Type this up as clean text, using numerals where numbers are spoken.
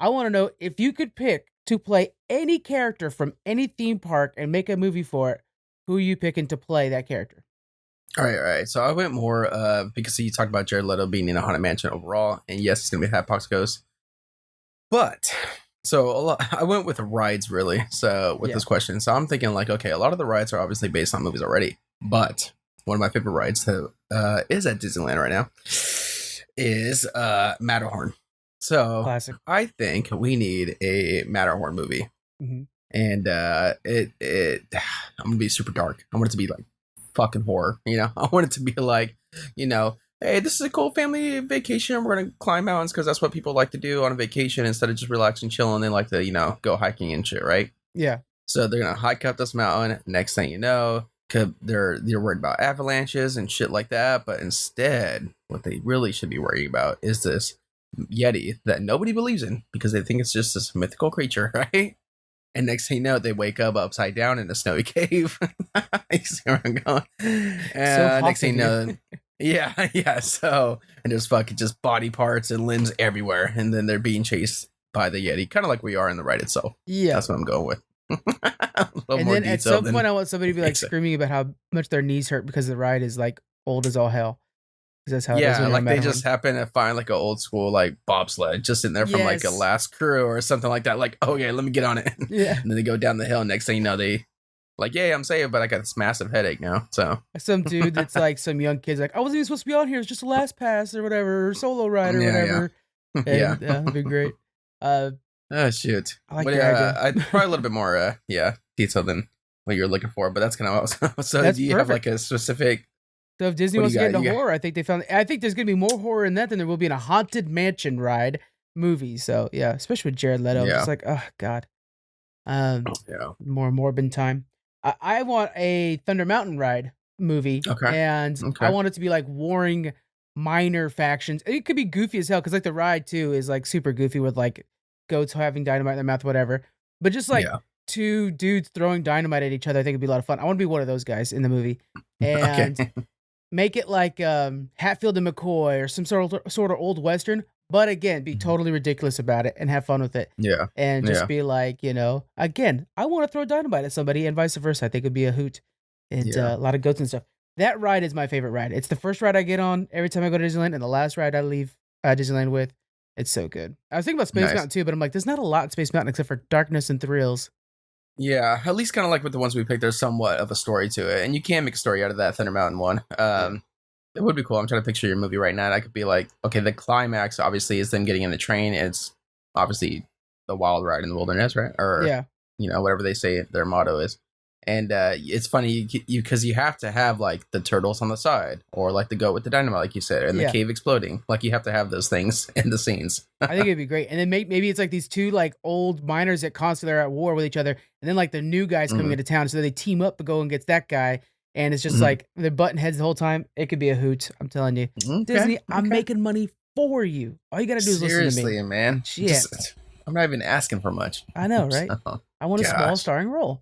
I want to know if you could pick to play any character from any theme park and make a movie for it, who are you picking to play that character? All right. So I went more because you talked about Jared Leto being in a haunted mansion overall, and yes, it's gonna be Hatbox Ghost. But I went with the rides really. So with this question, so I'm thinking like, okay, a lot of the rides are obviously based on movies already, but one of my favorite rides that is at Disneyland right now is Matterhorn. So Classic. I think we need a Matterhorn movie, and I'm gonna be super dark. I want it to be like fucking horror. I want it to be like, hey, this is a cool family vacation. We're gonna climb mountains because that's what people like to do on a vacation instead of just relaxing, chilling. They like to, go hiking and shit, right? Yeah. So they're gonna hike up this mountain. Next thing you know, they're worried about avalanches and shit like that. But instead, what they really should be worrying about is this Yeti that nobody believes in because they think it's just this mythical creature, right? And next thing you know, they wake up upside down in a snowy cave. You see where I'm going? And next thing you know, yeah. So, and there's fucking just body parts and limbs everywhere. And then they're being chased by the Yeti, kind of like we are in the ride itself. Yeah. That's what I'm going with. And then at some point, I want somebody to be like screaming about how much their knees hurt because the ride is like old as all hell. Because that's how it is. Like they just happen to find like an old school like bobsled just in there from like a last crew or something like that. Like, okay, let me get on it. Yeah. And then they go down the hill. Next thing you know, they like, yeah, I'm safe, but I got this massive headache now. So some dude that's like some young kid's like, I wasn't even supposed to be on here. It's just a last pass or whatever, or solo ride or whatever. Yeah. That'd be great. Oh shoot. I like I probably a little bit more detail than what you're looking for, but that's kind of what. So that's do you perfect. have like a specific? So if Disney wants to get into horror, I think there's gonna be more horror in that than there will be in a haunted mansion ride movie. So yeah, especially with Jared Leto, it's like, oh god, more morbid time. I want a Thunder Mountain ride movie, and I want it to be like warring minor factions. It could be goofy as hell because like the ride too is like super goofy with like goats having dynamite in their mouth, whatever. But just like two dudes throwing dynamite at each other, I think it'd be a lot of fun. I want to be one of those guys in the movie, and make it like Hatfield and McCoy or some sort of old Western. But again, be totally ridiculous about it and have fun with it. Yeah. And just be like, again, I want to throw dynamite at somebody and vice versa. I think it'd be a hoot. And a lot of goats and stuff. That ride is my favorite ride. It's the first ride I get on every time I go to Disneyland and the last ride I leave Disneyland with. It's so good. I was thinking about Space Mountain too, but I'm like, there's not a lot in Space Mountain except for darkness and thrills. Yeah, at least kind of like with the ones we picked, there's somewhat of a story to it. And you can make a story out of that Thunder Mountain one. It would be cool. I'm trying to picture your movie right now. And I could be like, okay, the climax obviously is them getting in the train. It's obviously the wild ride in the wilderness, right? Or, whatever they say their motto is. And it's funny because you have to have like the turtles on the side or like the goat with the dynamite, like you said, and the cave exploding. Like you have to have those things in the scenes. I think it'd be great. And then maybe it's like these two like old miners that constantly are at war with each other. And then like the new guys coming into town. So they team up to go and get that guy. And it's just like they're butting heads the whole time. It could be a hoot. I'm telling you. Disney, I'm making money for you. All you got to do is listen to me. Seriously, man. Shit. I'm not even asking for much. I know, right? So, I want a small starring role.